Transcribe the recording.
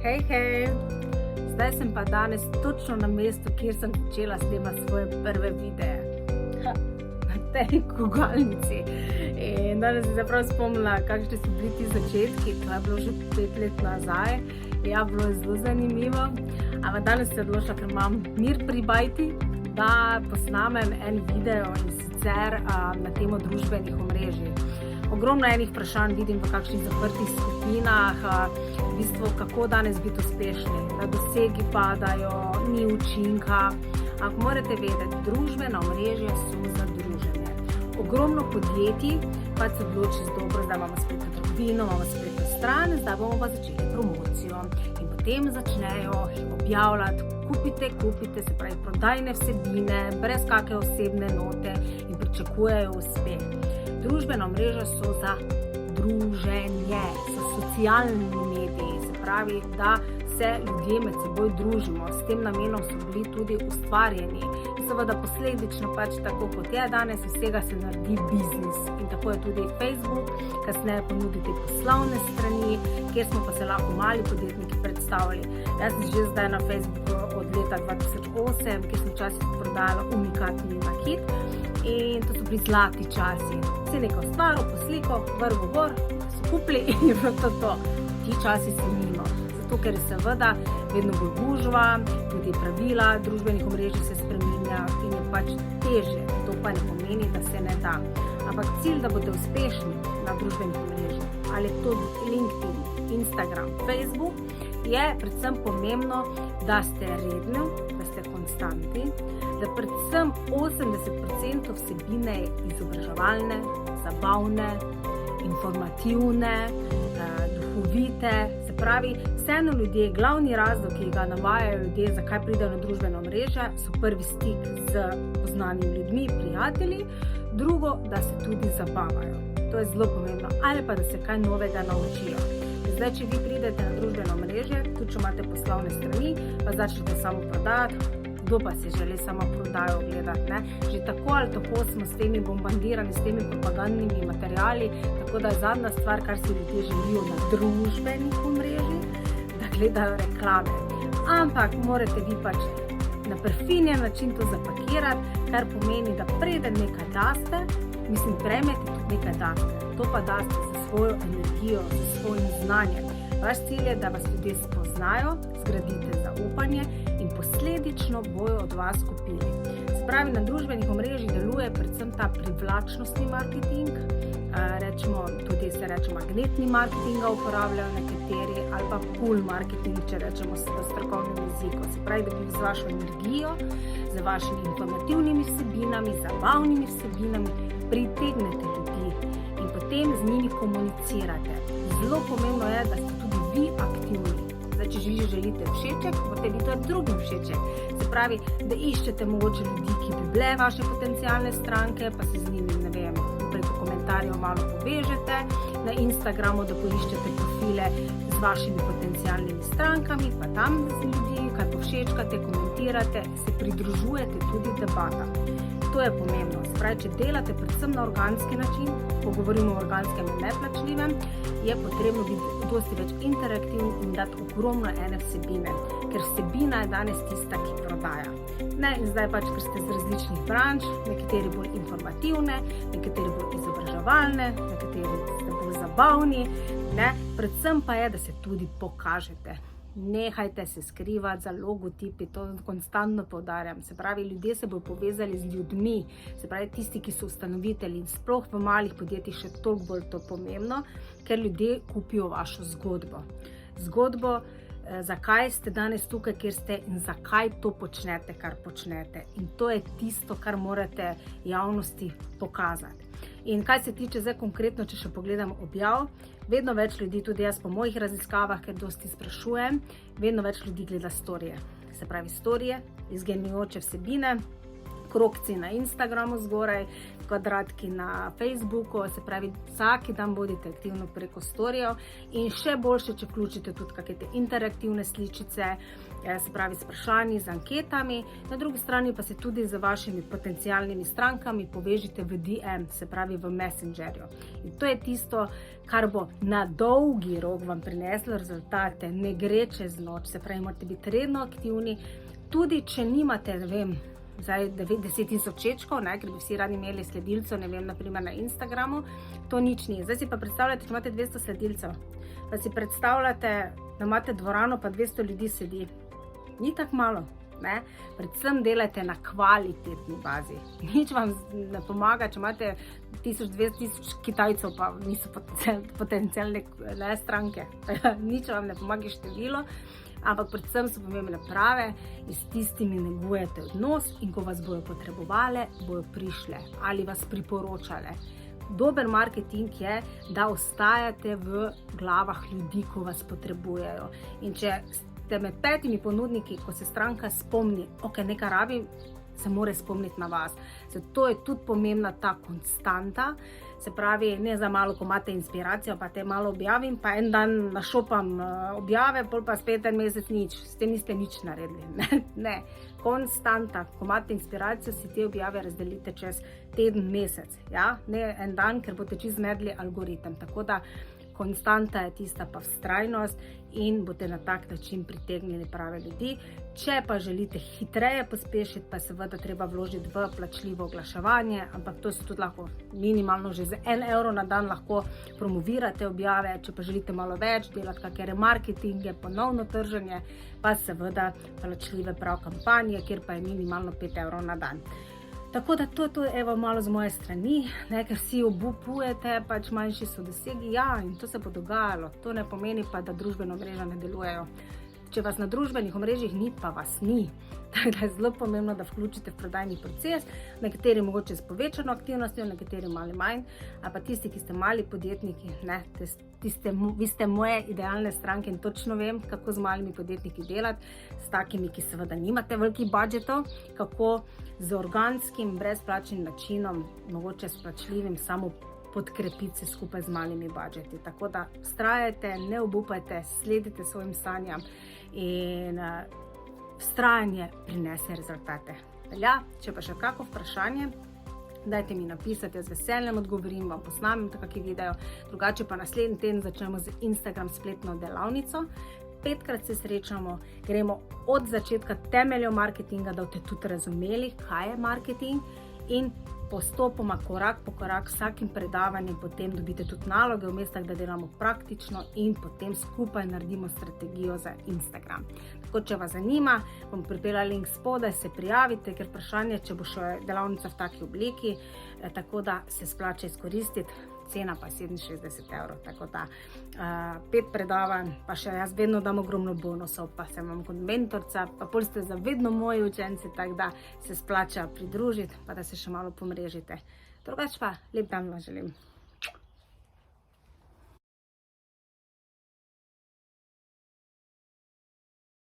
Hej, zdaj sem pa danes točno na mestu, kjer sem začela snemati svoje prve videe. Na tej gugalnici. In danes sem se prav spomnila, kakšni so bili ti začetki, to je bilo že 5 let nazaj. Ja, bilo je zelo zanimivo. Ampak danes se odločila, ker imam mir pri bajti, da posnamem en video in sicer na temo družbenih omrežij. Ogromno enih vprašanj vidim v kakšnih zaprtih skupinah, v bistvu kako danes biti uspešni, da dosegi padajo, ni učinka. Ampak morate vedeti, družbena omrežja so za druženje. Ogromno podjetij pa se odloči dobro, zdaj imamo spletno trgovino, imamo spletno stran, zdaj bomo pa začeli promocijo. In potem začnejo objavljati, kupite, se pravi prodajne vsebine, brez kakšne osebne note in pričakujejo uspeh. Družbena omrežja so za druženje, so socialni mediji, se pravi, da se ljudje med seboj družimo. S tem namenom so bili tudi ustvarjeni. In seveda posledično pač tako kot je danes, vsega se naredi biznis. In tako je tudi Facebook, kasneje ponuditi poslovne strani, kjer smo pa se lahko mali podjetniki predstavili. Jaz sem že zdaj na Facebooku od leta 2008, kjer sem včasih prodajala unikatni nakit. In to so bili zlati časi. Si nekaj ustvaril, posliko, vrgo gor, so kupili in je bilo to. Ti časi so mimo. Zato, ker je seveda vedno bolj gužva, tudi pravila družbenih omrežij se spreminja in je pač težje. To pa ne pomeni, da se ne da. Ampak cilj, da boste uspešni na družbenih omrežjih, ali to LinkedIn, Instagram, Facebook, je predvsem pomembno, da ste redni, da ste konstantni, da predvsem 80% vsebine je izobraževalne, zabavne, informativne, duhovite. Se pravi, vseeno ljudje, glavni razlog, ki ga navajajo ljudje, zakaj pridejo na družbeno omrežje, so prvi stik z poznanimi ljudmi, prijatelji, drugo, da se tudi zabavajo. To je zelo pomembno. Ali pa, da se kaj novega naučijo. Zdaj, če vi pridete na družbeno omrežje, tudi če imate poslovne strani, pa začnete samo prodajati, kdo pa si želi samo prodajo gledati, ne? Že tako ali tako smo s temi bombardirani, s temi propagandnimi materiali, tako da je zadnja stvar, kar si ljudje želijo na družbenih omrežjih, da gledajo reklame. Ampak morate vi pač na prefinjen način to zapakirati, kar pomeni, da preden nekaj daste, prejmete tudi nekaj daste. To pa daste za svojo energijo, za svojim znanjem. Vaš cilj je, da vas ljudje spoznajo, zgradite zaupanje in posledično bojo od vas kupili. Se pravi, na družbenih omrežjih deluje predvsem ta privlačnostni marketing, tudi se reče magnetni marketing ga uporabljajo nekateri, ali pa pull marketing, če rečemo v strokovnem jeziku. Se pravi, da vi z vašo energijo, z vašimi informativnimi vsebinami, zabavnimi vsebinami pritegnete ljudi in potem z njimi komunicirate. Zelo pomembno je, da ste tudi vi aktivni. Zdaj, če vi želite všeček, morate vi tudi drugim všeček. Se pravi, da iščete mogoče ljudi, ki bi bile vaše potencialne stranke, pa se z njimi, preko komentarjev malo povežete, na Instagramu, da poiščete profile z vašimi potencialnimi strankami, pa tam z ljudi, kaj povšečkate, komentirate, se pridružujete tudi debatam. To je pomembno. Se pravi, če delate predvsem na organski način, ko govorimo o organskem in neplačljivem, je potrebno biti dosti več interaktivni in dati ogromno ene vsebine, ker vsebina je danes tista, ki prodaja. In zdaj pač, ker ste z različnih branž, nekateri bolj informativne, nekateri bolj izobraževalne, nekateri ste bolj zabavni, predvsem pa je, da se tudi pokažete. Nehajte se skrivati za logotipi, to konstantno poudarjam. Se pravi, ljudje se bodo povezali z ljudmi, se pravi, tisti, ki so ustanovitelji in sploh v malih podjetjih še toliko bolj to pomembno, ker ljudje kupijo vašo zgodbo. Zgodbo, zakaj ste danes tukaj, kjer ste in zakaj to počnete, kar počnete. In to je tisto, kar morate javnosti pokazati. In kaj se tiče zdaj konkretno, če še pogledam objav, vedno več ljudi, tudi jaz po mojih raziskavah, ker dosti sprašujem, vedno več ljudi gleda storije. Se pravi storije, izgenujoče vsebine, krogci na Instagramu zgoraj, kvadratki na Facebooku, se pravi, vsak dan bodite aktivno preko storijev in še boljše, če vključite tudi kakšne interaktivne sličice, se pravi s vprašanji, z anketami, na drugi strani pa se tudi z vašimi potencialnimi strankami povežite v DM, se pravi v Messengerju. In to je tisto, kar bo na dolgi rok vam prineslo rezultate, ne gre čez noč, se pravi, morate biti redno aktivni, tudi če nimate, ne vem, zdaj 10.000 všečkov, ker bi vsi radi imeli sledilcev, ne vem, naprimer na Instagramu, to nič ni. Zdaj si pa predstavljate, če imate 200 sledilcev, pa si predstavljate, da imate dvorano, pa 200 ljudi sedi. Ni tako malo, ne? Predvsem delajte na kvalitetni bazi. Nič vam ne pomaga, če imate 1000-2000 Kitajcev, pa niso potencialne stranke. Nič vam ne pomaga število, ampak predvsem so pomembne prave in s tistimi negujete odnos in ko vas bojo potrebovale, bojo prišle ali vas priporočale. Dober marketing je, da ostajate v glavah ljudi, ko vas potrebujejo. In če ste med 5 ponudniki, ko se stranka spomni, ok, nekaj rabim, se mora spomniti na vas. Zato je tudi pomembna ta konstanta, se pravi, ne za malo, ko imate inspiracijo, pa te malo objavim, pa en dan našopam objave, pol pa spet en mesec nič, s tem niste nič naredili. Ne, konstanta, ko imate inspiracijo, si te objave razdelite čez teden, mesec, ja? Ne en dan, ker boste čisto zmedli algoritem, tako da konstanta je tista pa vztrajnost in boste na tak način pritegnili prave ljudi. Če pa želite hitreje pospešiti, pa seveda treba vložiti v plačljivo oglaševanje, ampak to se tudi lahko minimalno že za 1 evro na dan lahko promovirate objave. Če pa želite malo več, delati kakšne remarketinge, ponovno trženje, pa seveda plačljive prav kampanje, kjer pa je minimalno 5 evrov na dan. Tako da to je to, evo, malo z moje strani, ker vsi obupujete, pač manjši so dosegi, ja, in to se bo dogajalo. To ne pomeni pa, da družbena omrežja ne delujejo. Če vas na družbenih omrežjih ni, pa vas ni. Tako da je zelo pomembno, da vključite v prodajni proces, nekateri mogoče s povečano aktivnostjo, nekateri malo manj, a pa tisti, ki ste mali podjetniki, vi ste moje idealne stranke in točno vem, kako z malimi podjetniki delati, s takimi, ki seveda nimate velikih budžetov, kako z organskim, brezplačnim načinom, mogoče s plačljivim, samo podkrepiti se skupaj z malimi budžeti. Tako da vztrajajte, ne obupajte, sledite svojim sanjam in vztrajanje prinese rezultate. Ja, če pa še kako vprašanje, dajte mi napisati, jaz z veseljem odgovorim, vam posnamem kakšen video, drugače pa naslednji teden začnemo z Instagram spletno delavnico. 5-krat se srečamo, gremo od začetka temeljev marketinga, da boste tudi razumeli, kaj je marketing in postopoma, korak po korak, vsakim predavanjem potem dobite tudi naloge vmes, da delamo praktično in potem skupaj naredimo strategijo za Instagram. Tako, če vas zanima, bom pripela link spodaj, se prijavite, ker vprašanje, če bo še delavnica v taki obliki, tako da se splača izkoristiti, cena pa 67 evrov, tako da 5 predavanj, pa še jaz vedno dam ogromno bonusov, pa sem vam kot mentorca, pa pol ste za vedno moji učenci, tako da se splača pridružiti, pa da se še malo pomrežite. Drugače pa, lep dan vam želim.